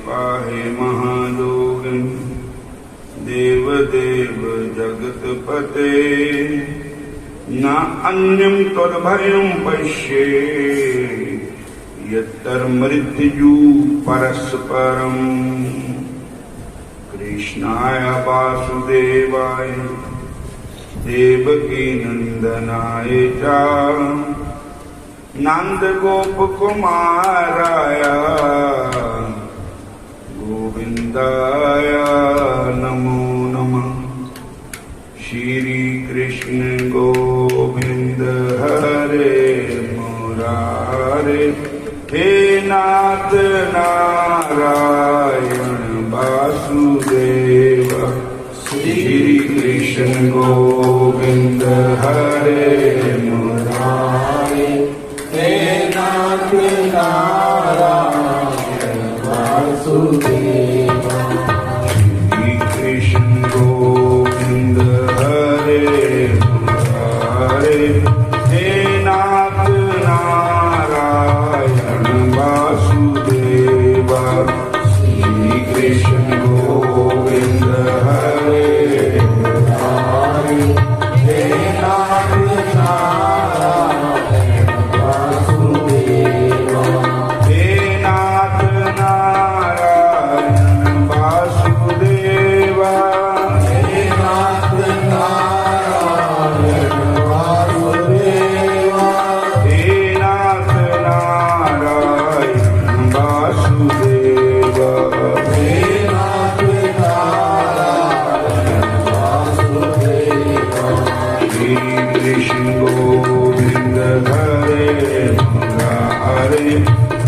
पाहे महायोगिन देव देव जगतपते न अन्यं तद्भयं पश्ये यत्तर मृत्यु परस्परम्। कृष्णाय वासुदेवाय देवकी नंदनाय च नंद गोप कुमाराय गोविंदाय नमो नमः। श्री कृष्ण गोविंद हरे मुरारे हे नाथ नारायण वासुदेव। श्री कृष्ण गोविंद हरे मुरारे हे नाथ नारायण वासुदेव। श्री कृष्ण गोविंद हरे मुरारे हे नाथ नारायण वासुदेव। श्री कृष्ण गोविंद हरे मुरारे हे नाथ नारायण वासुदेव। हे नाथ नारायण वासुदेव। हे नाथ नारायण वासुदेव। हे नाथ नारायण वासुदेव। हे नाथ नारायण वासुदेव। श्री कृष्ण गोविंद हरे मुरारे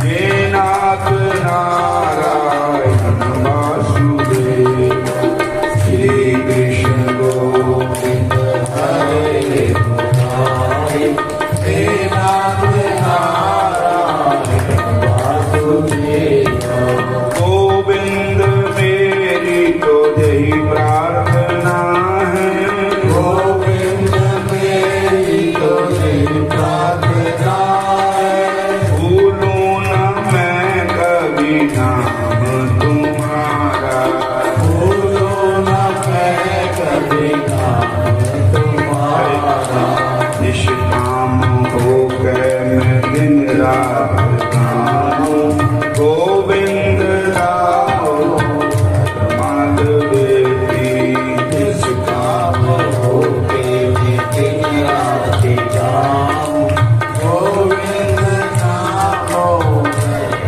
हे नाथ नारायण वासुदेव। श्री कृष्ण गोविंद हरे मुरारे हे नाथ नारायण वासुदेव। गोविंद मेरी तो यही प्रार्थना है। गोविंद मेरी तो यही प्रार्थना है। भूलूं न मैं कभी नाम तुम्हारा। भूलूं न मैं कभी नाम तुम्हारा। निष्काम होकर मैं दिन रात गाऊं गोविंद राम माधवेती। निष्काम होकर मैं दिन रात गाऊं गोविंद राम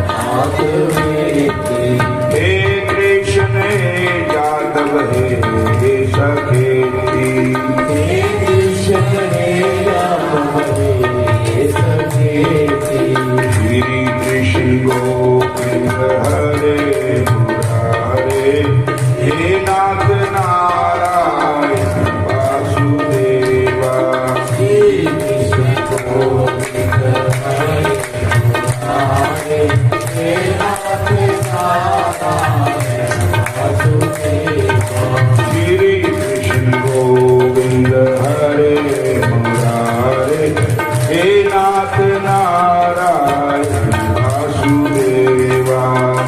माधवेती। हे कृष्ण हे यादव हे सखेती। हे कृष्ण हे यादव हे सखेती। श्री कृष्ण गोविंद हरे मुरारे हे नाथ नारायण वासुदेव। श्री कृष्ण गोविंद हरे मुरारे हे नाथ नारायण वासुदेव। श्री कृष्ण गोविंद हरे मुरारे हे नाथ नारायण वासुदेव।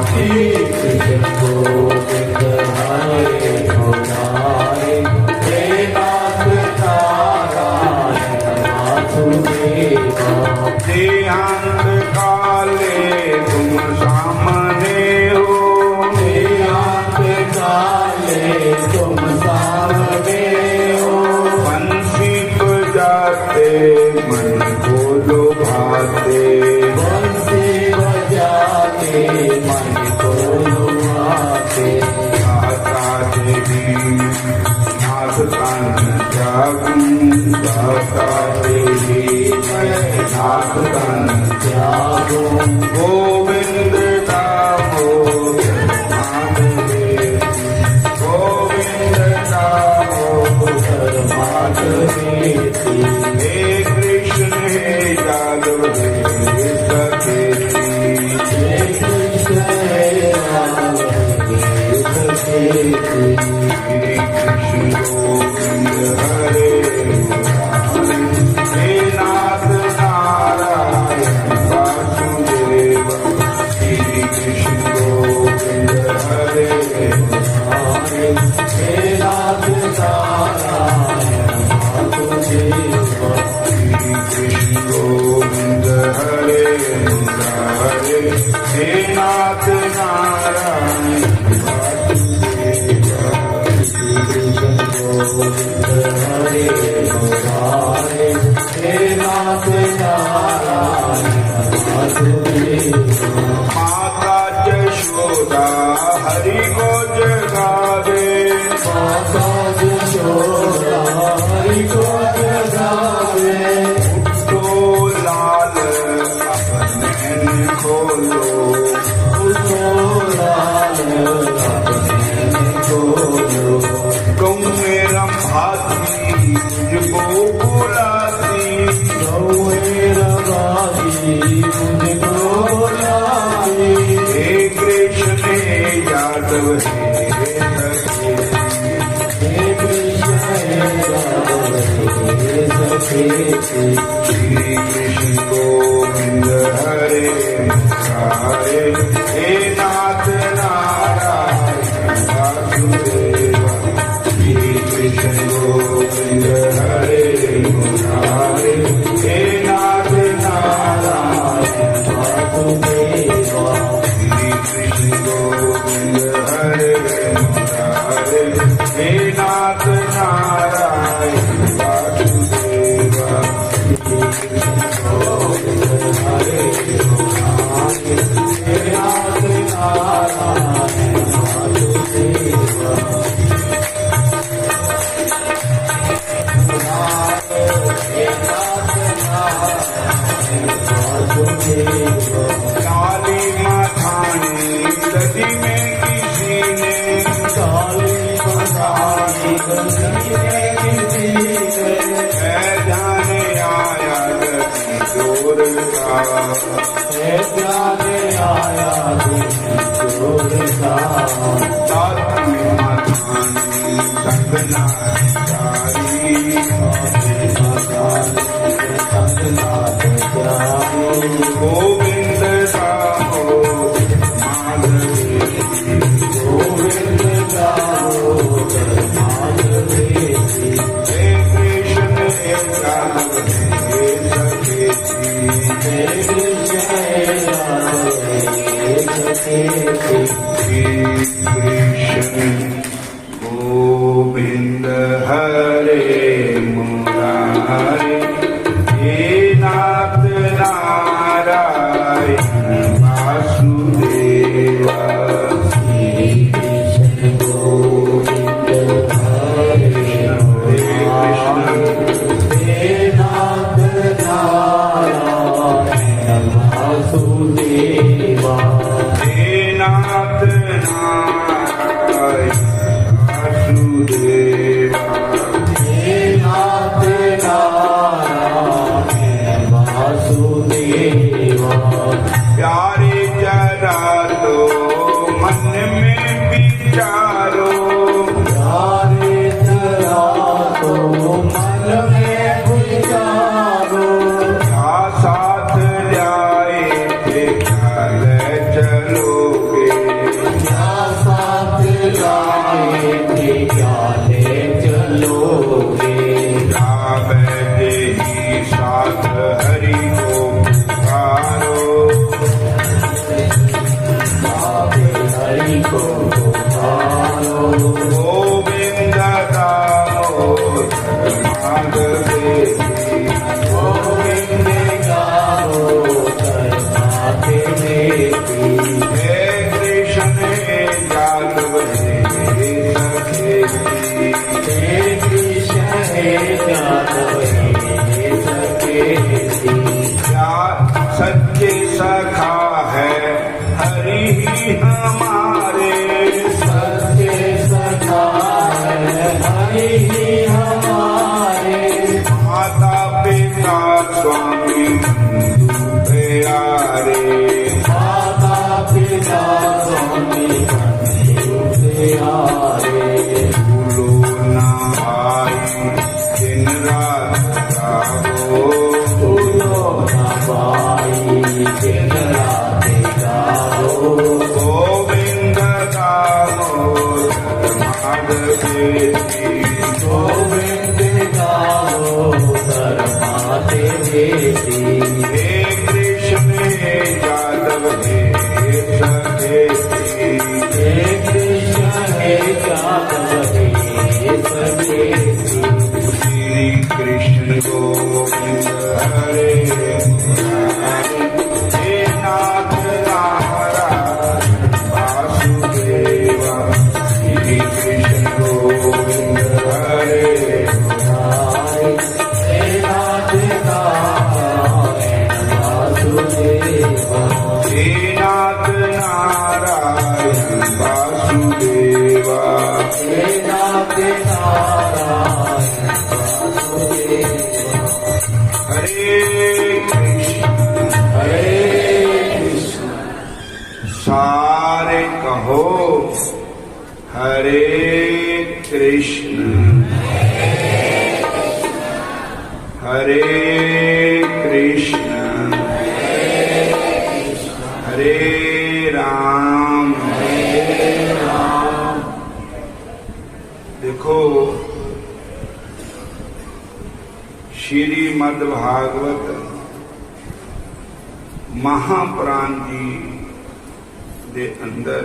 श्री कृष्ण गोविंद हरे मुरारे हे नाथ नारायण वासुदेव। देहांत काले तुम सामने हो। देहांत काले तुम सामने हो। बंसी बजाते मन को लुभाते। बंसी बजाते मन को लुभाते। गाता देवी नाथ तन जागूं। गाता देवी नाथ तन जागूं। गोविंद दामोदर माधवेती। गोविंद दामोदर माधवेती। हे कृष्ण हे यादव हे सखेती। हे कृष्ण हे यादव हे सखेती। श्री कृष्ण गोविंद हरे मुरारे हे नाथ नारायण वासुदेव। नाथ नारायण हरे मुरारे हे नाथ नारायण माता यशोदा हरि को जगावे माता यशोदा हरि को जगावे तो लाल अपने खोलो तुम मेरा भाती मुझको बुलाती मुझको बुलाती हे कृष्ण यादव हे कृष्ण श्री कृष्ण गोविंद हरे मुरारे हे नाथ नारायण वासुदेव श्री कृष्ण गोविंद हरे मुरारे हे नाथ नारायण वासुदेव श्री कृष्ण गोविंद हरे मुरारे हे नाथ नारायण वासुदेव काली माथानी नदी में किसी ने है जाने आया जोर का काली माथानी संगना गोविंद साहो माधवी गोविंद हे कृष्ण यादव हे सखेती श्री कृष्ण गोविंद हरे मुरारे हे नाथ नारायण वासुदेव हे नाथ नारायण वासुदेव प्यारे जरा तो मन में विचारो क्या साथ जाए थे क्या ले चलोगे क्या बैठे ही साथ हरि को पुकारो गोविंद दामोदर माधवेति हे कृष्ण यादव हे सखेती क्या सच्चे सखा है हरि ही हमारे माता पिता स्वामी बंधु प्यारे भूलो ना भाई दिन रात गाओ गोविंद दामोदर माधवेति हे कृष्ण यादव हे वासुदेवा वेदांते नारायण वासुदेवा हरे कृष्ण सारे कहो हरे कृष्ण हरे कृष्ण हरे राम। देखो श्रीमद् भागवत महापुराण जी दे अंदर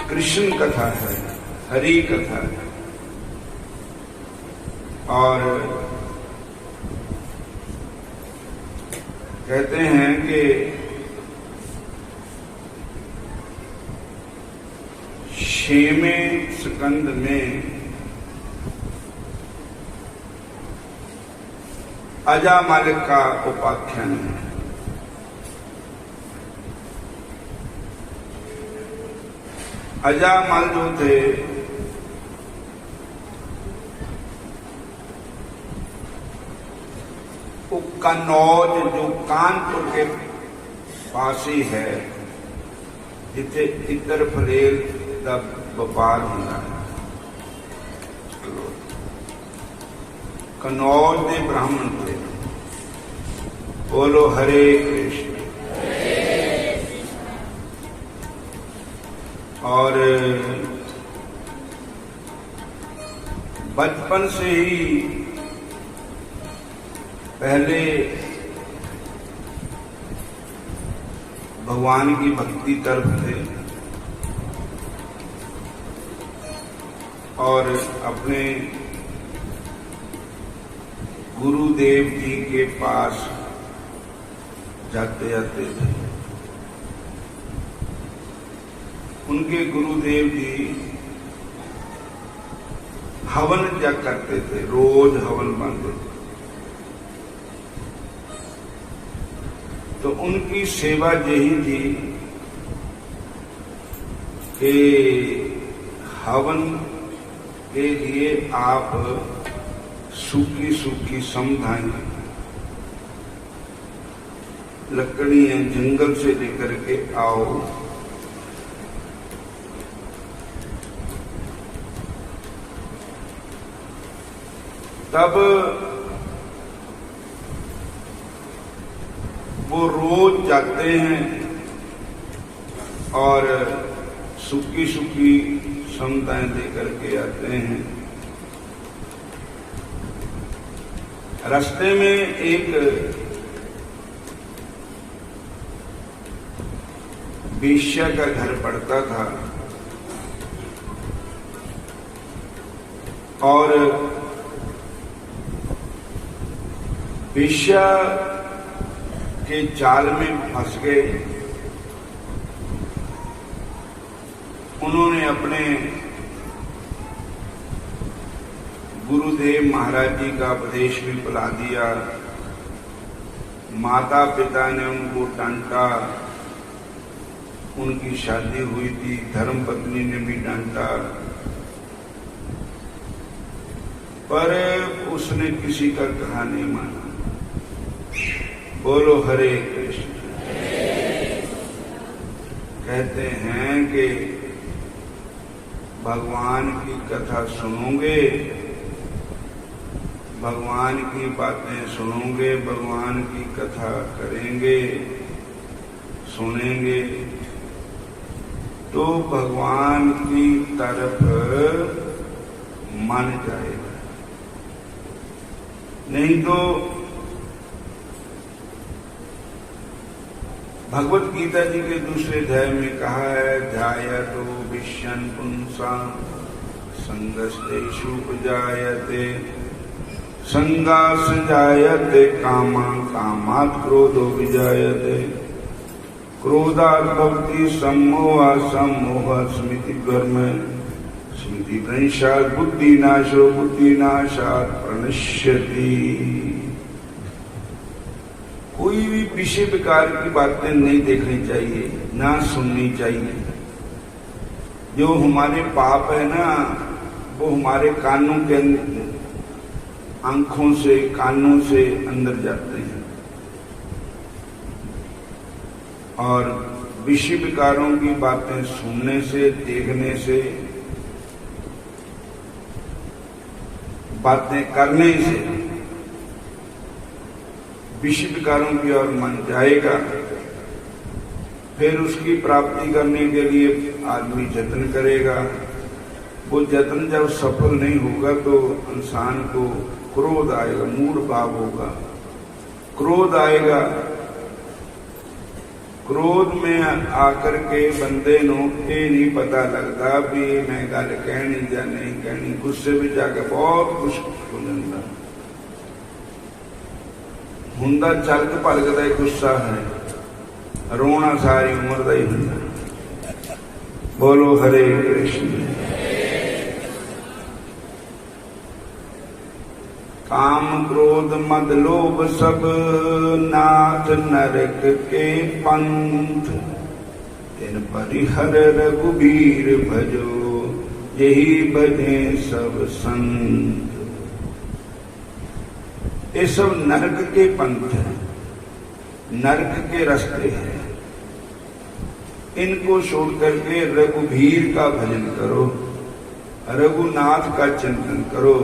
कृष्ण कथा है, हरि कथा है। और कहते हैं कि छेवें स्कंद में अजामल का उपाख्यान है। अजामल जो थे वो कन्नौज जो कानपुर के पास ही है, जिथे इतर फरेल का व्यापार होता है। कन्नौज के ब्राह्मण थे। बोलो हरे कृष्ण। और बचपन से ही पहले भगवान की भक्ति तरफ थे और अपने गुरुदेव जी के पास जाते जाते थे। उनके गुरुदेव जी हवन जा करते थे, रोज हवन बनते थे। तो उनकी सेवा यही थी कि हवन के लिए आप सूखी सूखी समधाएं लकड़ियां जंगल से लेकर के आओ, तब वो रोज जाते हैं और सूखी सूखी समधाएं लेकर के आते हैं। रास्ते में एक वेश्या का घर पड़ता था और वेश्या के जाल में फंस गए। उन्होंने अपने गुरुदेव महाराज जी का उपदेश भी बुला दिया। माता पिता ने उनको डांटा, उनकी शादी हुई थी, धर्म पत्नी ने भी डांटा, पर उसने किसी का कहा नहीं माना। बोलो हरे कृष्ण। कहते हैं कि भगवान की कथा सुनोगे, भगवान की बातें सुनोगे, भगवान की कथा करेंगे, सुनेंगे, तो भगवान की तरफ मन जाएगा। नहीं तो भगवत गीता जी के दूसरे अध्याय में कहा है, ध्यायतो विष्यन् पुंसां संगस्तेषु उपजायते, संगास जायते कामा, कामात् क्रोधो विजायते, क्रोधात् भवति सम्मोहः, सम्मोहः स्मृति कर्म, स्मृति भ्रंशात् बुद्धिनाशो, बुद्धिनाशात् प्रणश्यति। कोई भी विषय विकार की बातें नहीं देखनी चाहिए, ना सुननी चाहिए। जो हमारे पाप है ना, वो हमारे कानों के आंखों से, कानों से अंदर जाते हैं, और विषय विकारों की बातें सुनने से, देखने से, बातें करने से विषय विकारों की ओर मन जाएगा। फिर उसकी प्राप्ति करने के लिए आदमी जतन करेगा। वो जतन जब सफल नहीं होगा तो इंसान को क्रोध आएगा, मूढ़ भाव होगा, क्रोध आएगा। क्रोध में आकर के बंदे नो ये नहीं पता लगता भी मैं गल कहनी या नहीं कहनी। गुस्से में जाके बहुत कुछ हो जाता। हुंदा चल के भलकदा ही गुस्सा है, रोना सारी उम्र का ही हुंदा। बोलो हरे कृष्ण। काम क्रोध मद लोभ सब नाथ नरक के पंथ। इन परिहर रघुबीर भजो यही भजे सब संत। ये सब नरक के पंथ है, नरक के रास्ते हैं। इनको छोड़ करके रघुबीर का भजन करो, रघुनाथ का चिंतन करो,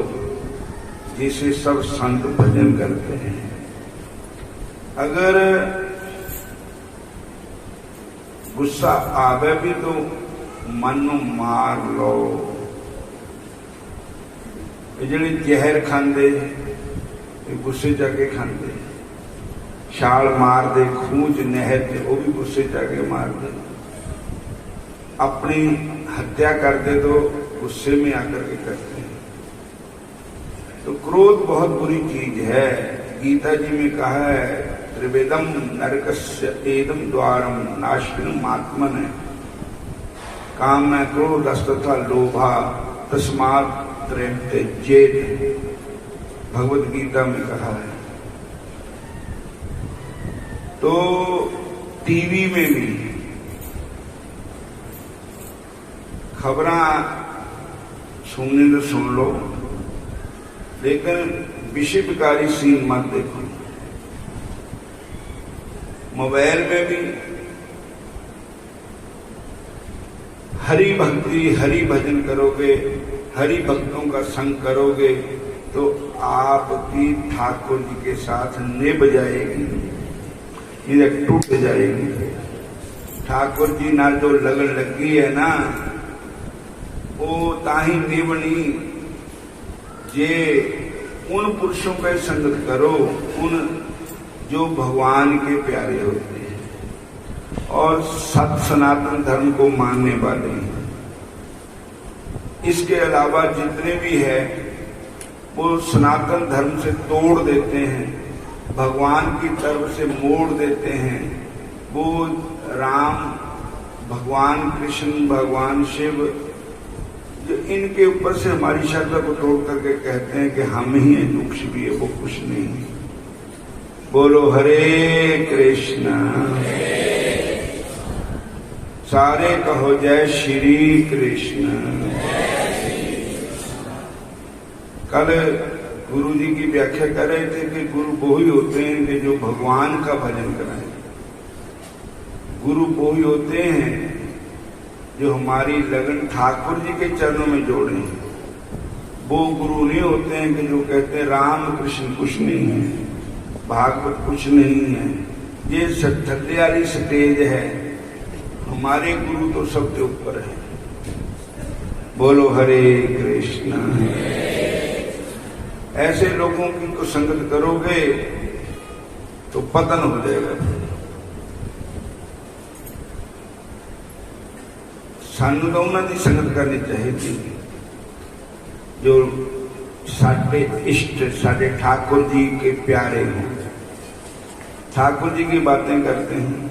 जिसे सब संत भजन करते हैं। अगर गुस्सा आवे भी तो मन मार लो। जिहड़े जहर खांदे गुस्से जाके खांदे, छाल मार दे खूह च नहर च, वो भी गुस्से जाके मार दे। अपनी हत्या कर दे तो गुस्से में आकर के करते हैं। तो क्रोध बहुत बुरी चीज है। गीता जी में कहा है त्रिवेदम नरकस्य एदम द्वारम नाशनम आत्मन। काम में क्रोध तथा लोभा तस्मात् त्रयं त्यजेत, भगवत गीता में कहा है। तो टीवी में भी खबरां सुनने तो सुन लो, लेकिन विषय विकारी सीन मत देखो। मोबाइल में भी हरि भक्ति, हरि भजन करोगे, हरि भक्तों का संग करोगे तो आपकी ठाकुर जी के साथ निभ जाएगी, ये टूट जाएगी। ठाकुर जी नाल जो लगन लगी है ना, वो ताही निभनी जे उन पुरुषों का संगत करो, उन जो भगवान के प्यारे होते हैं और सत सनातन धर्म को मानने वाले हैं। इसके अलावा जितने भी है वो सनातन धर्म से तोड़ देते हैं, भगवान की तरफ से मोड़ देते हैं। वो राम, भगवान कृष्ण, भगवान शिव, जो इनके ऊपर से हमारी श्रद्धा को तोड़ करके कहते हैं कि हम ही हैं, जो कुछ भी है वो कुछ नहीं है। बोलो हरे कृष्णा। सारे कहो जय श्री कृष्ण। कल गुरु जी की व्याख्या कर रहे थे कि गुरु वो ही होते हैं कि जो भगवान का भजन कराएं। गुरु वो ही होते हैं जो हमारी लगन ठाकुर जी के चरणों में जोड़े। वो गुरु नहीं होते हैं कि जो कहते हैं राम कृष्ण कुछ नहीं है, भागवत कुछ नहीं है। ये थल्ले वाली स्टेज है। हमारे गुरु तो सबके ऊपर है। बोलो हरे कृष्णा। ऐसे लोगों की तो संगत करोगे तो पतन हो जाएगा। सानू तो उन्होंने संगत करनी चाहिए जो साडे इष्ट, साडे ठाकुर जी के प्यारे हों, ठाकुर जी की बातें करते हैं,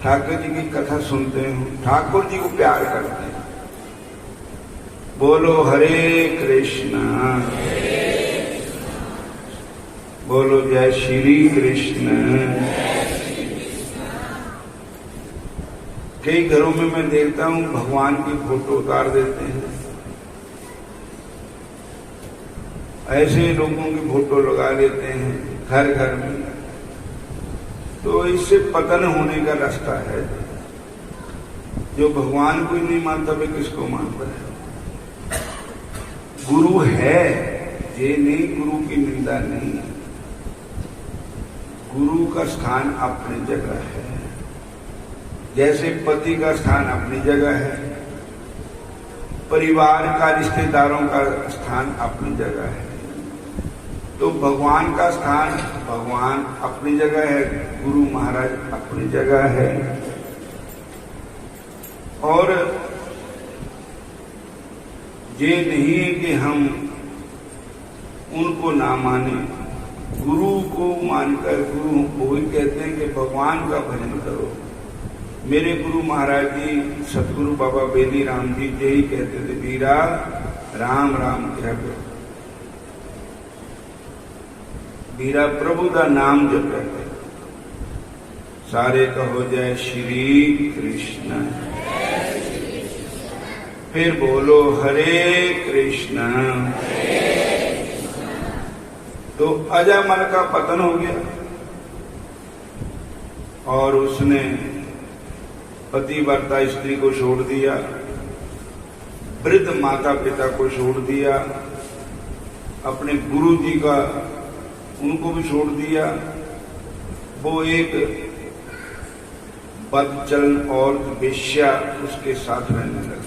ठाकुर जी की कथा सुनते हैं, ठाकुर जी को प्यार करते हैं। बोलो हरे कृष्णा। बोलो जय श्री कृष्ण। कई घरों में मैं देखता हूं भगवान की फोटो उतार देते हैं, ऐसे लोगों की फोटो लगा लेते हैं घर घर में, तो इससे पतन होने का रास्ता है। जो भगवान को ही नहीं मानता वे किसको मानता है? गुरु है ये नहीं, गुरु की निंदा नहीं। गुरु का स्थान अपनी जगह है, जैसे पति का स्थान अपनी जगह है, परिवार का रिश्तेदारों का स्थान अपनी जगह है। तो भगवान का स्थान भगवान अपनी जगह है, गुरु महाराज अपनी जगह है। और ये नहीं है कि हम उनको ना माने, गुरु को मानकर गुरु वो ही कहते हैं कि भगवान का भजन करो। मेरे गुरु महाराज जी सतगुरु बाबा बेली राम जी यही कहते थे, वीरा राम राम क्या करो, वीरा प्रभु का नाम जप करते। सारे कहो जय श्री कृष्ण, फिर बोलो हरे कृष्ण। तो अजामल का पतन हो गया और उसने पतिव्रता स्त्री को छोड़ दिया, वृद्ध माता पिता को छोड़ दिया, अपने गुरु जी का उनको भी छोड़ दिया। वो एक बदचलन और वेश्या उसके साथ रहने लगा।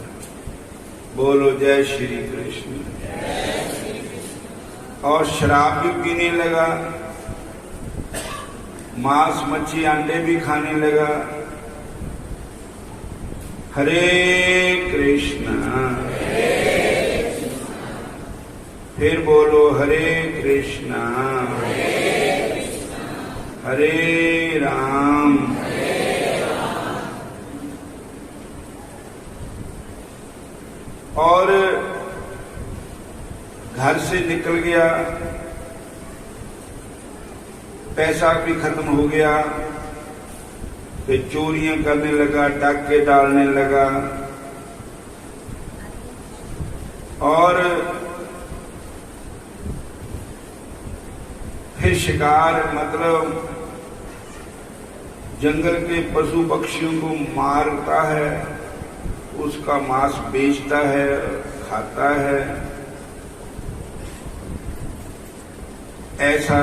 बोलो जय श्री कृष्ण। और शराब भी पीने लगा, मांस मच्छी अंडे भी खाने लगा। हरे कृष्ण, फिर बोलो हरे कृष्ण हरे राम। और घर से निकल गया, पैसा भी खत्म हो गया, फिर चोरियां करने लगा, डाके डालने लगा। और फिर शिकार मतलब जंगल के पशु पक्षियों को मारता है, उसका मांस बेचता है, खाता है। ऐसा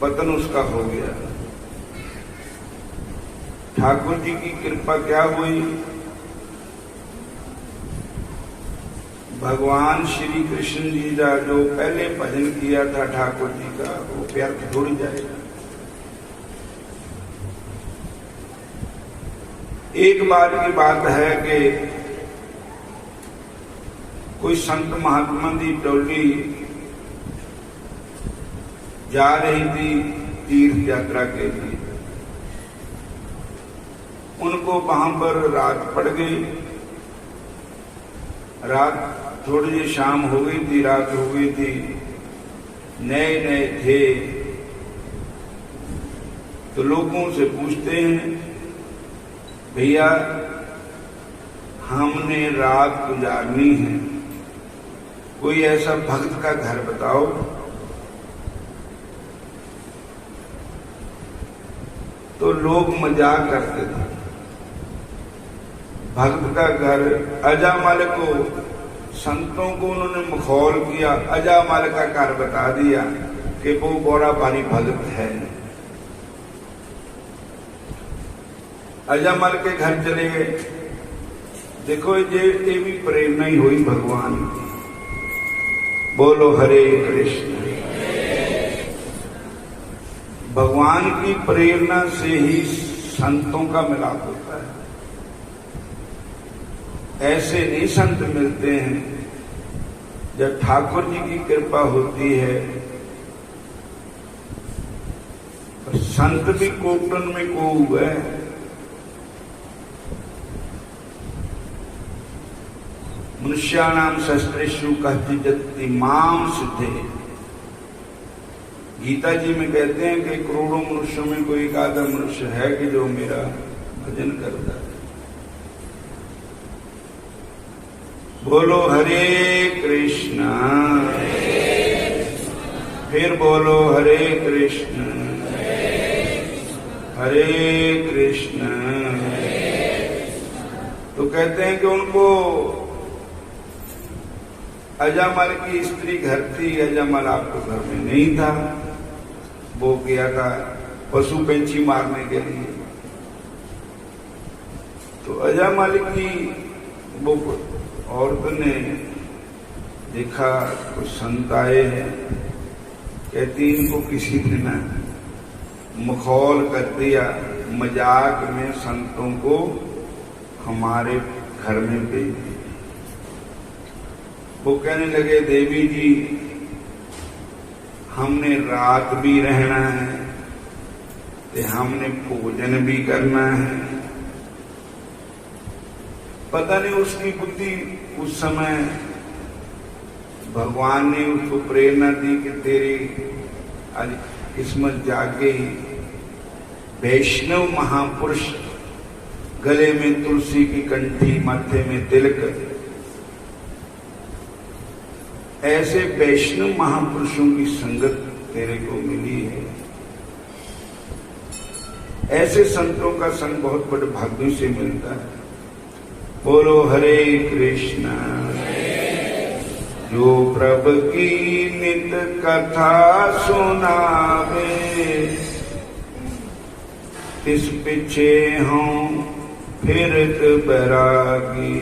पतन उसका हो गया। ठाकुर जी की कृपा क्या हुई? भगवान श्री कृष्ण जी का जो पहले भजन किया था ठाकुर जी का, वो व्यर्थ जुड़ जाएगा। एक बार की बात है कि कोई संत महात्मा की टोली जा रही थी तीर्थ यात्रा के लिए। उनको वहां पर रात पड़ गई। रात थोड़ी सी शाम हो गई थी, रात हो गई थी, नए नए थे। तो लोगों से पूछते हैं, भैया हमने रात गुजारनी है, कोई ऐसा भक्त का घर बताओ। तो लोग मजाक करते थे। भक्त का घर अजामल को, संतों को उन्होंने मखौल किया, अजामल का घर बता दिया कि वो बड़ा भारी भक्त है। अजामल के घर चले गए। देखो ये भी प्रेरणा ही हुई भगवान की। बोलो हरे कृष्ण। भगवान की प्रेरणा से ही संतों का मिलाप होता है। ऐसे नहीं संत मिलते हैं। जब ठाकुर जी की कृपा होती है, संत भी कोटन में को हुए। मनुष्याणाम शस्त्रेषु कश्चित् माम सिद्धे। गीता जी में कहते हैं कि करोड़ों मनुष्यों में कोई एक आधा मनुष्य है कि जो मेरा भजन करता है। बोलो हरे कृष्णा, फिर बोलो हरे कृष्ण हरे कृष्ण। तो कहते हैं कि उनको अजामल की स्त्री घर थी, अजामल आपको घर में नहीं था, वो गया था पशु पंछी मारने के लिए। तो अजामल की वो औरत ने देखा कुछ संत आए हैं, कहती इनको किसी ने ना मखौल कर दिया, मजाक में संतों को हमारे घर में भेज दिया। वो कहने लगे देवी जी हमने रात भी रहना है, ते हमने भोजन भी करना है। पता नहीं उसकी बुद्धि उस समय भगवान ने उसको प्रेरणा दी कि तेरी आज किस्मत जाग गई। वैष्णव महापुरुष, गले में तुलसी की कंठी, माथे में तिलक, ऐसे वैष्णव महापुरुषों की संगत तेरे को मिली है। ऐसे संतों का संग बहुत बड़े भाग्य से मिलता है। बोलो हरे कृष्णा। जो प्रभु की नित कथा सुनावे, तिस पीछे हूँ फिरत बैरागी।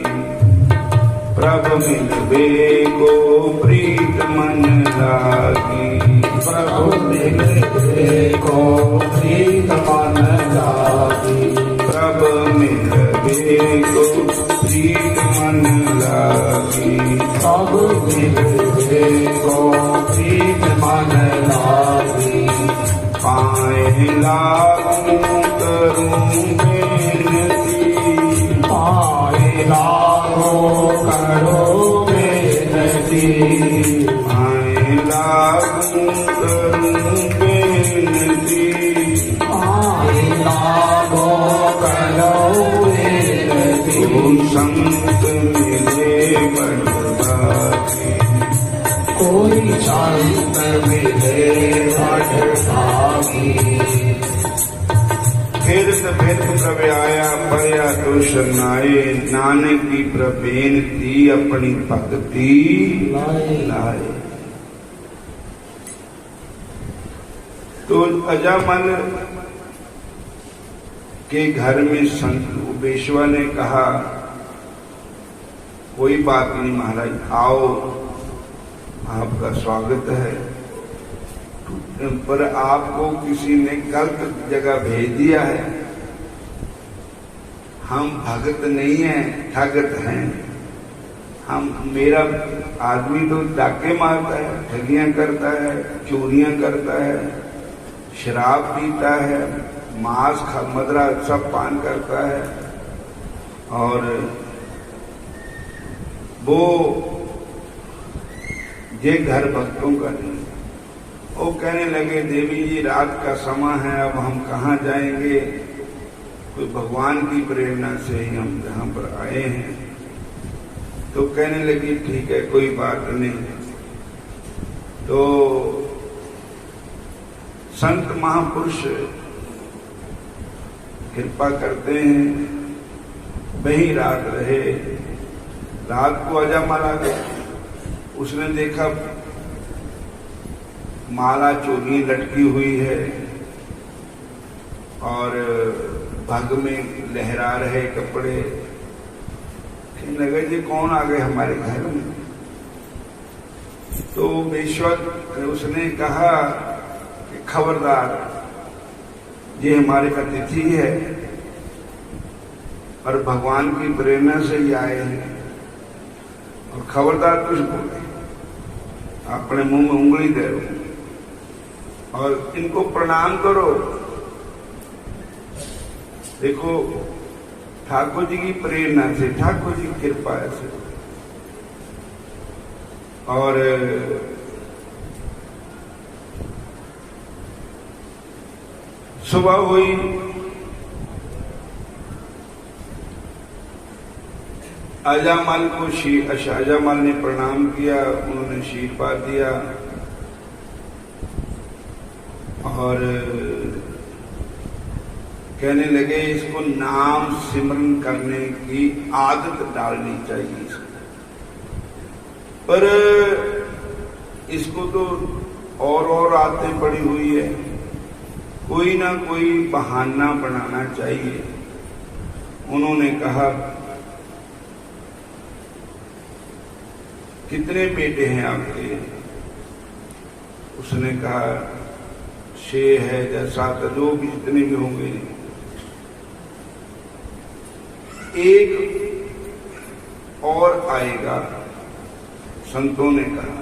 प्रभु मिलवे को प्रीत मन लागी। प्रभु मिलवे को प्रीत मन लागी। प्रभु मिलवे को प्रीत मन लागी। प्रभु मिलवे को प्रीत मन लागी। पाए लागू करूं बेनती, पाए लागू करो बेनती। पाए लागू करूं बेनती। पाए लागू करो बेनती। संत मिले बड़भागी। कोई संत मिले बड़भागी। फिर प्रभ आया पया तो शरणाए। नानक की प्रभेन थी अपनी भक्ति लाए। तो अजामल के घर में संत बेशवा ने कहा कोई बात नहीं महाराज, आओ आपका स्वागत है, पर आपको किसी ने गलत जगह भेज दिया है। हम भगत नहीं हैं, ठगत हैं। मेरा आदमी तो डाके मारता है, ठगियां करता है, चोरियां करता है, शराब पीता है, मांस मदरा सब पान करता है। और वो ये घर भक्तों का नहीं। वो कहने लगे देवी जी रात का समय है, अब हम कहाँ जाएंगे, कोई भगवान की प्रेरणा से ही हम यहाँ पर आए हैं। तो कहने लगी ठीक है कोई बात नहीं। तो संत महापुरुष कृपा करते हैं, वही रात रहे। रात को अजामल आ गया, उसने देखा माला चोली लटकी हुई है और भग में लहरा रहे कपड़े। लगे जी कौन आ गए हमारे घर में। तो बेश्वर उसने कहा कि खबरदार ये हमारे अतिथि है और भगवान की प्रेरणा से ही आए हैं, और खबरदार कुछ बोले, अपने मुंह में उंगली दे दो और इनको प्रणाम करो। देखो ठाकुर जी की प्रेरणा से, ठाकुर जी की कृपा से। और सुबह हुई, अजामल को अजामल ने प्रणाम किया, उन्होंने आशीर्वाद दिया और कहने लगे इसको नाम सिमरन करने की आदत डालनी चाहिए इसको। पर इसको तो और आदतें पड़ी हुई है, कोई ना कोई बहाना बनाना चाहिए। उन्होंने कहा कितने बेटे हैं आपके? उसने कहा 6 है या 7, जो भी जितने भी होंगे। एक और आएगा, संतों ने कहा,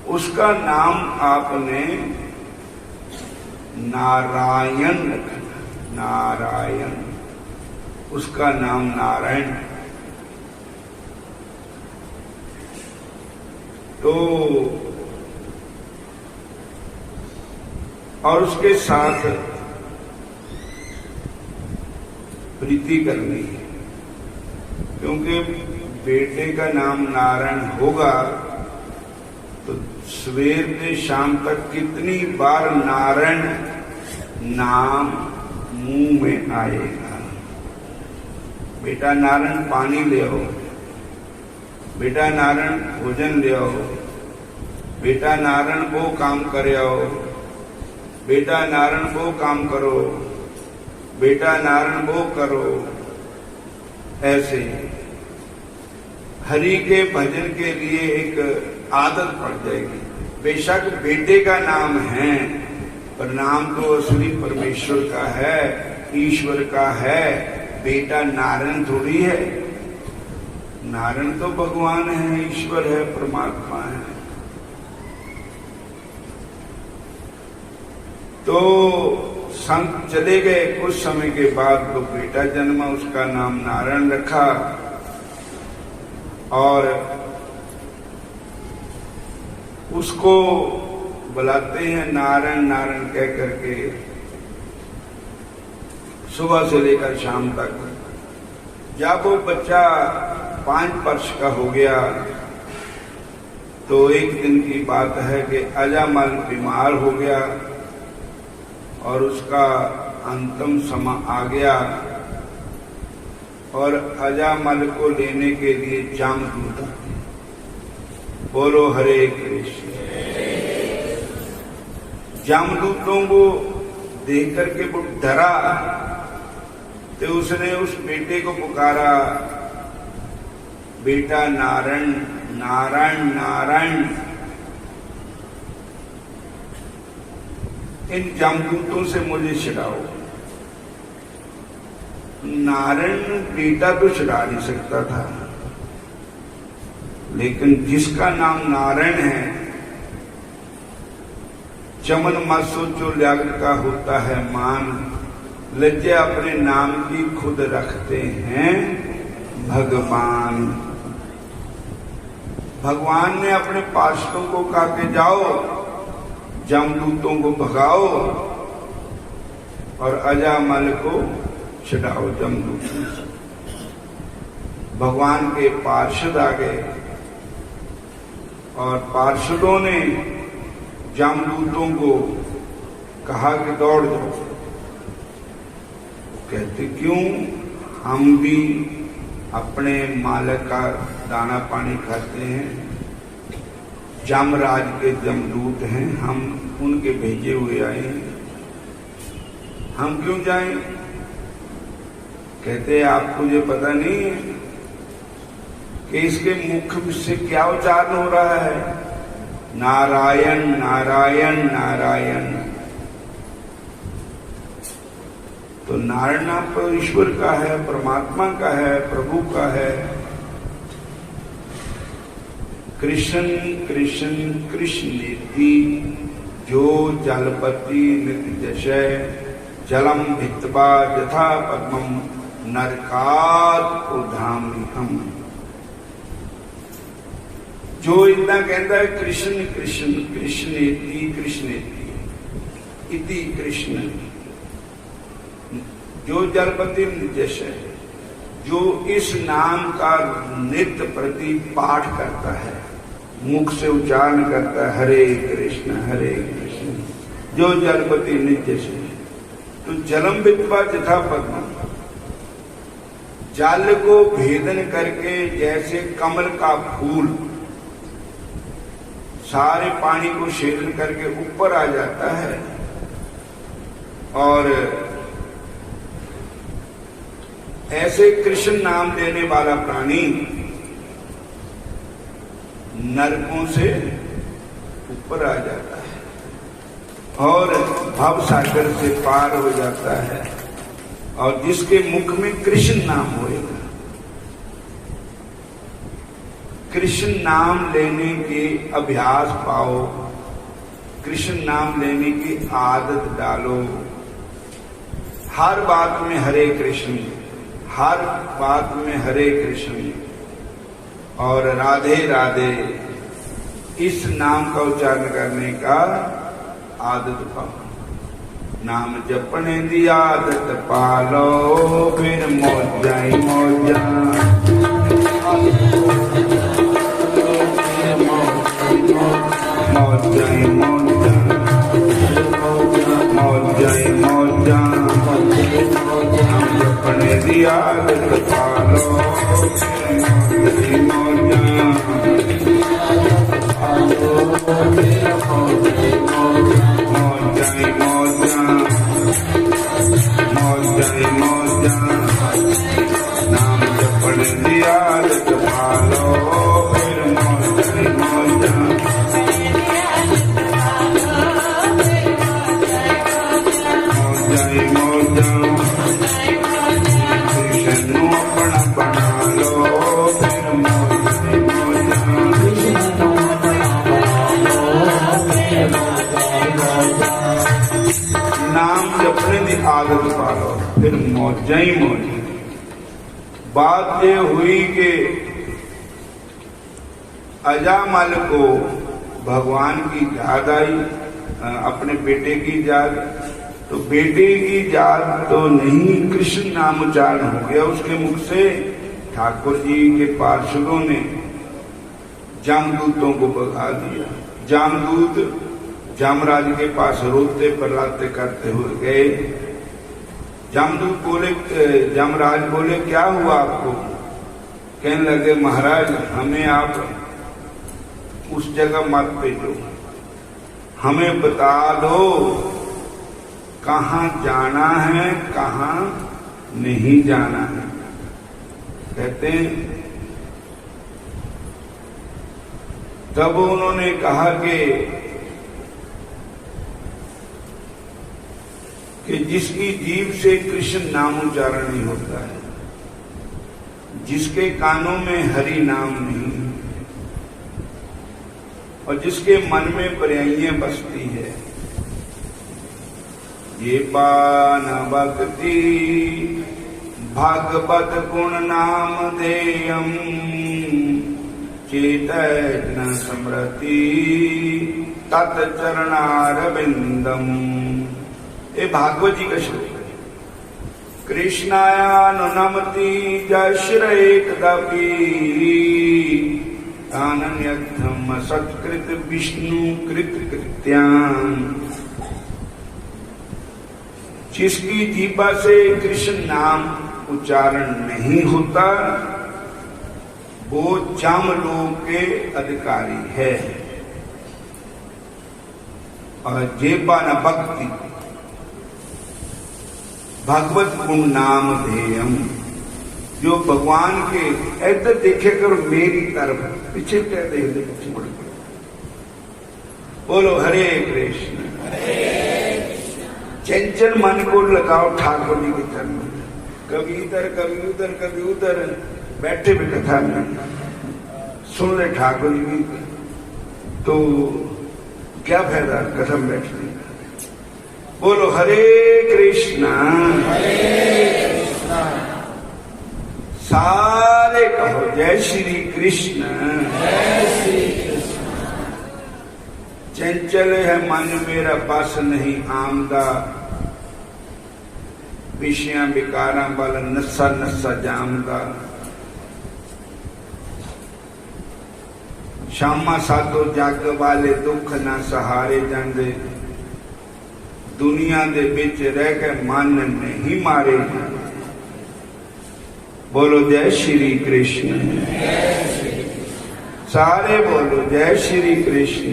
उसका नाम आपने नारायण रखना। नारायण, उसका नाम नारायण। तो और उसके साथ प्रीति करनी है, क्योंकि बेटे का नाम नारायण होगा तो सवेर से शाम तक कितनी बार नारायण नाम मुंह में आएगा। बेटा नारायण पानी ले आओ, बेटा नारायण भोजन ले आओ, बेटा नारायण वो काम करे आओ, बेटा नारायण वो काम करो, बेटा नारायण वो करो। ऐसे हरि के भजन के लिए एक आदत पड़ जाएगी। बेशक बेटे का नाम है, पर नाम तो असली परमेश्वर का है, ईश्वर का है। बेटा नारायण थोड़ी है, नारायण तो भगवान है, ईश्वर है, परमात्मा है। तो संत चले गए। कुछ समय के बाद तो बेटा जन्मा, उसका नाम नारायण रखा और उसको बुलाते हैं नारायण नारायण कह करके सुबह से लेकर शाम तक। जब वो बच्चा 5 वर्ष का हो गया तो एक दिन की बात है कि अजामल बीमार हो गया और उसका अंतिम समय आ गया और अजामल को लेने के लिए जामदूत। बोलो हरे कृष्ण। जामदूतों को देख करके वो डरा, तो उसने उस बेटे को पुकारा, बेटा नारायण नारायण नारायण। इन जामदूतों से मुझे छुड़ाओ। नारायण बेटा तो छुड़ा नहीं सकता था, लेकिन जिसका नाम नारायण है, चमन मत सोचो ल्याग का होता है मान, लज्जा अपने नाम की खुद रखते हैं भगवान। भगवान ने अपने पार्षदों को कहा कि जाओ जमदूतों को भगाओ और अजामल को छुड़ाओ जमदूतों से। भगवान के पार्षद आ गए और पार्षदों ने जमदूतों को कहा कि दौड़ जाओ। कहते क्यों? हम भी अपने मालिक का दाना पानी खाते हैं, जमराज के जमदूत हैं, हम उनके भेजे हुए आए हैं, हम क्यों जाएं? कहते आपको ये पता नहीं है कि इसके मुख से क्या उच्चारण हो रहा है? नारायण नारायण नारायण। तो नारायण नाम तो ईश्वर का है, परमात्मा का है, प्रभु का है। कृष्ण कृष्ण कृष्णेति जो जलपति नित्य जशय, जलम भित्वा यथा पद्मम नरकात् उधामि हम। जो इतना कहता है कृष्ण कृष्ण कृष्णेति कृष्णेति इति कृष्ण, जो जलपति निजश है, जो इस नाम का नित्य प्रति पाठ करता है, मुख से उच्चारण करता है हरे कृष्ण हरे कृष्ण, जो जलपति निजश है। तो जलम विद्वा यथा पद्म, जल को भेदन करके जैसे कमल का फूल सारे पानी को छेदन करके ऊपर आ जाता है, और ऐसे कृष्ण नाम लेने वाला प्राणी नरकों से ऊपर आ जाता है और भव सागर से पार हो जाता है। और जिसके मुख में कृष्ण नाम होएगा, कृष्ण नाम लेने के अभ्यास पाओ, कृष्ण नाम लेने की आदत डालो। हर बात में हरे कृष्ण, हर बात में हरे कृष्ण और राधे राधे, इस नाम का उच्चारण करने का आदत पाओ। नाम जपने दी आदत पालो, फिर मौजा ही मौजा, मौजा ही मौजा, मौजा ही मौजा, नाम जपने दी आदत पालो, फिर मौजा ही मौजा, मौजा ही मौजा, नाम जपने दी आदत पालो, फिर मौजा ही मौजा, मौजा ही मौजा, कृष्ण अपना बना लो, फिर मौजा ही मौजा, नाम जपने की आदत पालो, फिर मौजा ही मौजा। बात ये हुई कि अजामल को भगवान की याद आई, अपने बेटे की याद। तो बेटे की याद तो नहीं, कृष्ण नाम उच्चारण हो गया उसके मुख से। ठाकुर जी के पार्षदों ने जमदूतों को भगा दिया। जमदूत जमराज के पास रोते प्रलाते करते हुए गए। जमदूत बोले, जमराज बोले क्या हुआ आपको? कहने लगे महाराज हमें आप उस जगह मत भेजो, हमें बता दो कहाँ जाना है कहाँ नहीं जाना है। कहते हैं तब उन्होंने कहा कि जिसकी जीभ से कृष्ण नाम उच्चारण नहीं होता है, जिसके कानों में हरि नाम नहीं, और जिसके मन में पर्यायें बसती है, ये पान भक्ति भागवत गुण नाम देयम चेतन स्मृति तत्चरणारविंदम। ये भागवत जी का श्लोक है। कृष्णायानुनमति जश्रैकदपि अनन्यथम सत्कृत विष्णु कृत कृत्यान। जिसकी जीवा से कृष्ण नाम उच्चारण नहीं होता वो जमलोक के अधिकारी है। और जेबा न भक्ति भगवत गुण नाम ध्येयम, जो भगवान के ऐसे देखे करो मेरी तरफ, पीछे क्या देख दे, पीछे मुड़ के बोलो हरे कृष्ण। चंचल मन को लगाओ ठाकुर जी के चरण में, कभी इधर कभी उधर कभी उधर, बैठे भी कथा में सुन ले ठाकुर जी की, तो क्या फायदा कथा में बैठने का। बोलो हरे कृष्णा, सारे कहो जय श्री कृष्ण। चंचल है मन मेरा बस नहीं आमदा, विषयां विकारां वाला नस्सा नस्सा जामदा। शामा सातो जग वाले दुख ना सहारे जांदे, दुनिया दे विच रह के मन नहीं मारे जांदे। बोलो जय श्री कृष्ण, सारे बोलो जय श्री कृष्ण।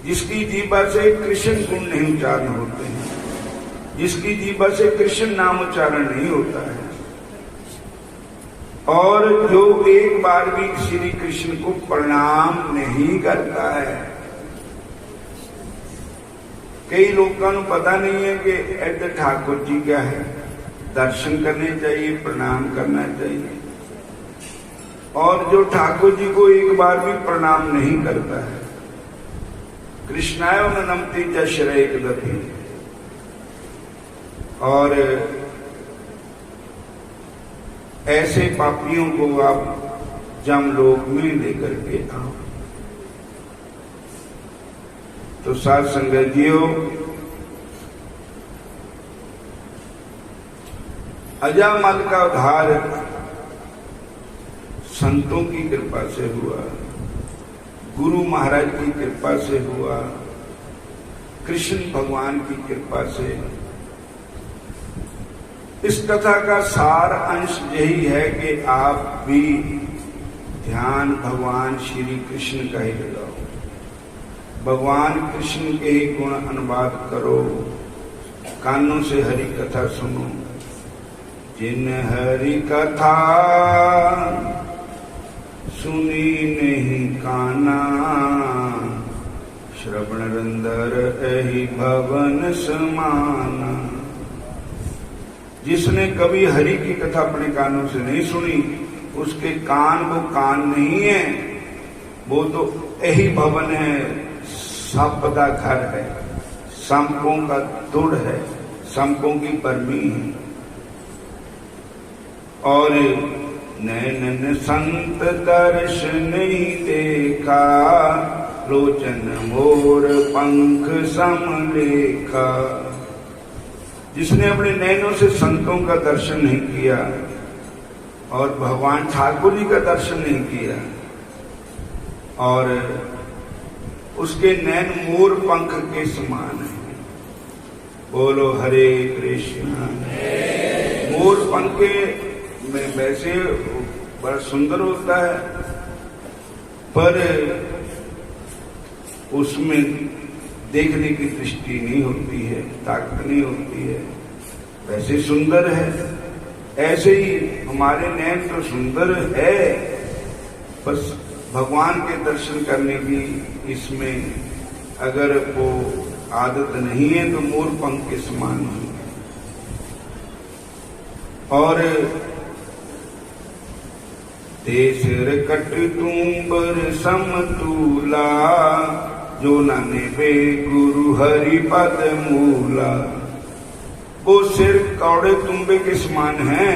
जिसकी जीवा से कृष्ण गुण नहीं उच्चारण होते हैं, जिसकी जीवा से कृष्ण नाम उच्चारण नहीं होता है, और जो एक बार भी श्री कृष्ण को प्रणाम नहीं करता है। कई लोगों को पता नहीं है कि इधर ठाकुर जी क्या है, दर्शन करने चाहिए, प्रणाम करना चाहिए। और जो ठाकुर जी को एक बार भी प्रणाम नहीं करता है, कृष्णाय नमति जश्रय दधि, और ऐसे पापियों को आप जमलोक में लेकर के आओ। तो साथ संगत जियो, अजामल का उद्धार संतों की कृपा से हुआ, गुरु महाराज की कृपा से हुआ, कृष्ण भगवान की कृपा से। इस कथा का सार अंश यही है कि आप भी ध्यान भगवान श्री कृष्ण का ही लगाओ, भगवान कृष्ण के ही गुण अनुवाद करो, कानों से हरि कथा सुनो। जिन हरि कथा सुनी नहीं काना, श्रवण रंदर एहि भवन समाना। जिसने कभी हरि की कथा अपने कानों से नहीं सुनी, उसके कान वो कान नहीं है, वो तो यही भवन है, सांप का घर है, सांपों का दुड़ है, सांपों की परमी है। और नैनन संत दर्श नहीं देखा, लोचन मोर पंख समलेखा। जिसने अपने नैनों से संतों का दर्शन नहीं किया और भगवान ठाकुर जी का दर्शन नहीं किया, और उसके नैन मोर पंख के समान है। बोलो हरे कृष्णा। मोर पंख में वैसे बड़ा सुंदर होता है, पर उसमें देखने की दृष्टि नहीं होती है, ताकत नहीं होती है। वैसे सुंदर है, ऐसे ही हमारे नैन तो सुंदर है, बस भगवान के दर्शन करने की इसमें अगर वो आदत नहीं है तो मोर पंख के समान ही है। और तेसर कट तुम्बर समतूला, जो नाने बे गुरु हरि पद मूला। वो सिर कौड़े तुम्बे के समान हैं,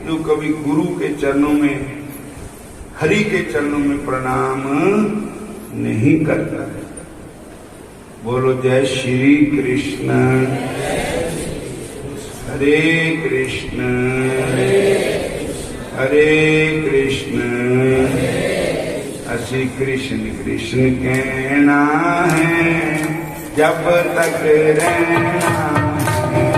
जो कभी गुरु के चरणों में, हरि के चरणों में प्रणाम नहीं करता है। बोलो जय श्री कृष्ण। हरे कृष्ण हरे कृष्ण। असी कृष्ण कृष्ण कहना है, जब तक रहना है।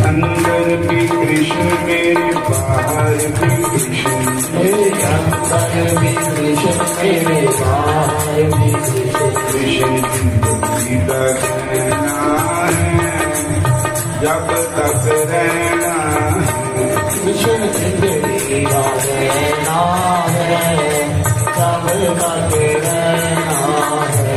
अंदर भी कृष्ण मेरे बाहर भी कृष्ण, मेरे अंदर भी कृष्ण मेरे बाहर भी कृष्ण। कृष्ण जिंदगी का कहना है, जब तक रहना है। कृष्ण जिंदगी का कहना है, जब तक रहना है।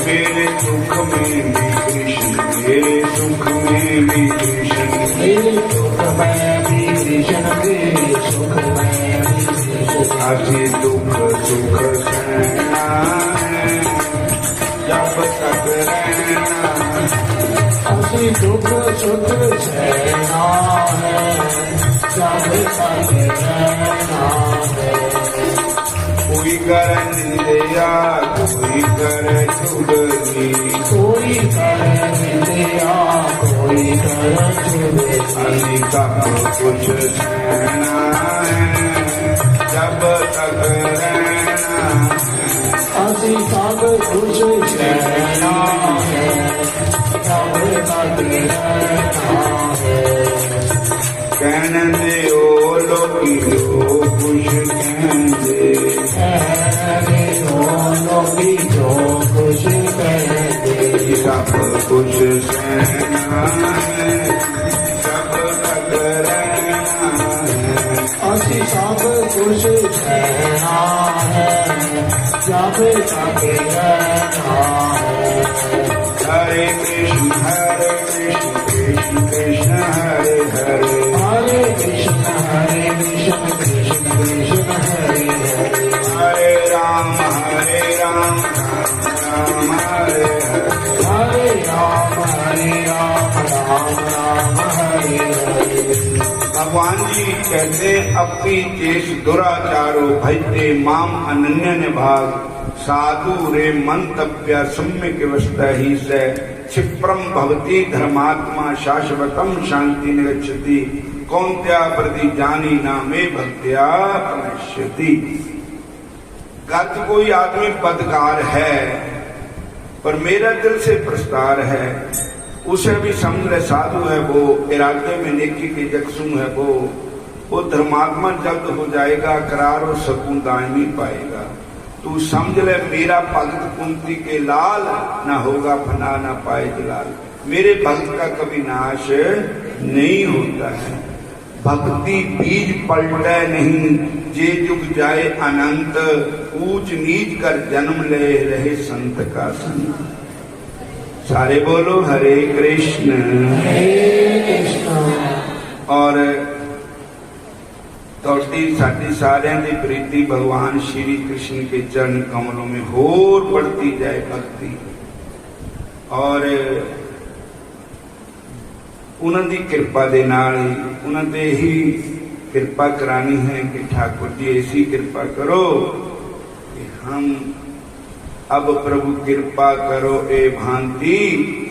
मेरे सुख में भी कृष्ण, मेरे सुख में भी कृष्ण, मेरे सुख में भी कृष्ण, मेरे सुख में भी कृष्ण। अभी दुख सुख सहना है, जब तक रहना है। अभी दुख सुख सहना है, जब तक रहना है। करे निंदिया कोई करे चुगली, कोई करे निंदिया कोई करे चुगली। अभी सब कुछ सहना है जब तक रहना है, असी सब कुछ सहना है जब तक रहना है। कहने दे ओ लोगी जो कुछ कहते, कहने ओ लोगी जो कुछ कहते। सब कुछ सहना है जब तक रहना है, असी सब कुछ सहना है जब तक रहना है। हरे कृष्ण कृष्ण कृष्ण हरे हरे, हरे कृष्ण कृष्ण कृष्ण हरे हरे। हरे राम राम राम हरे हरे, हरे राम राम राम हरे हरे। भगवान जी कहते अपनी चेष दुराचारो भजते माम अनन्य निभाग, साधु रे मंतव्य सम्यक व्यवस्था ही से क्षिप्रम भवती धर्मात्मा शाश्वतम शांति निगच्छति, कौन्त्या प्रति जानी नामे भक्त्या प्रणश्यति। गत कोई आदमी बदकार है पर मेरा दिल से प्रस्तार है, उसे भी समझ ले साधु है वो, इरादे में नेकी के जगसू है वो धर्मात्मा जल्द हो जाएगा, करार और सकून दायमी पाएगा। तू समझ ले मेरा भक्त कुंती के लाल, ना होगा फना ना पाए जलाल। मेरे भक्त का कभी नाश नहीं होता है, भक्ति बीज पलटे नहीं, जे जुग जाए अनंत, ऊंच नीच कर जन्म ले रहे संत का संत। सारे बोलो हरे कृष्ण। और ਤੁਹਾਡੀ ਸਾਡੀ ਸਾਰਿਆਂ ਦੀ ਪ੍ਰੀਤੀ भगवान श्री कृष्ण के चरण कमलों में होर बढ़ती जाए भक्ति, और उन्होंने दी कृपा दे नाल ही उन्होंने ही कृपा करानी है कि ठाकुर जी ऐसी कृपा करो कि हम अब प्रभु कृपा करो ए भांति,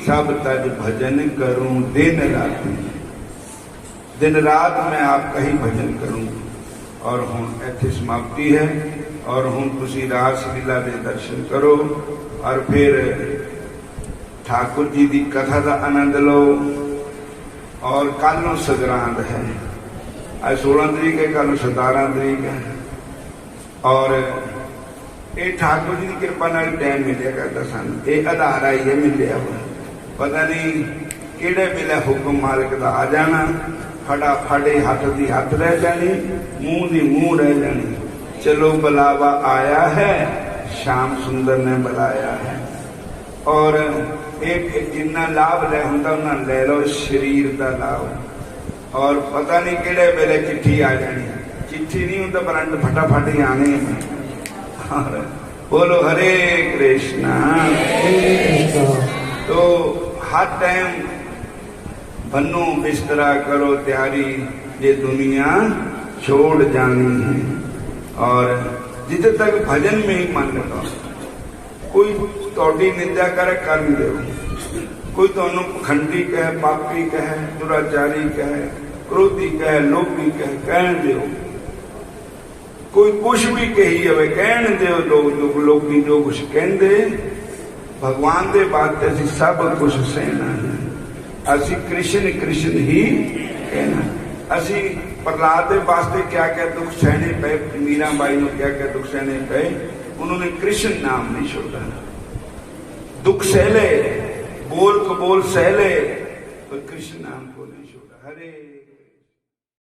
सब तज भजन करूं दिन रात। दिन रात मैं आपका ही भजन करूं। और हुण इत्थे समाप्ति है, और हुण तुसी रास लीला दे दर्शन करो, और फिर ठाकुर जी की कथा का आनंद लो। और कल नूं संगरांद है, आज 16 तरीक है, कल 17 तरीक है, और ये ठाकुर जी की कृपा नाल टाइम मिलिया करता सन, ये आधार आई है मिलिया हुआ, पता नहीं किहड़े वेले हुक्म मालिक का आ जाना, फटाफट हाथ की हाथ रह जानी, मुंह की मुंह रह जानी। चलो बुलावा आया है, श्याम सुंदर ने बुलाया है। और एक जिन्ना लाभ ले हुंदा उन्ना ले लो, शरीर का लाभ। और पता नहीं किहड़े वेले चिट्ठी आ जानी, चिट्ठी नहीं हुंदा परंत फटाफट ही आने। और बोलो हरे कृष्णा। तो हर टाइम बनो बिस्तरा करो तैयारी, ये दुनिया छोड़ जानी है। और जिथे तक भजन में ही मन लगाओ, कोई तोड़ी निंदा करे कर दो, कोई तुहानू पखंडी कहे, पापी कहे, दुराचारी कहे, क्रोधी कहे, लोभी कहे, कहन दो। कोई कुछ भी कही हवे कहन दो, लोग जो कुछ कहते, भगवान के बात असीं सब कुछ सहना है। असी कृष्ण कृष्ण ही कहना। असी प्रहलाद के वास्ते क्या क्या दुख सहने पे, मीरा बाई ने क्या क्या दुख सहने पे, उन्होंने कृष्ण नाम नहीं छोड़ा। दुख सहले, बोल कबोल सहले, पर कृष्ण नाम को नहीं छोड़ा। हरे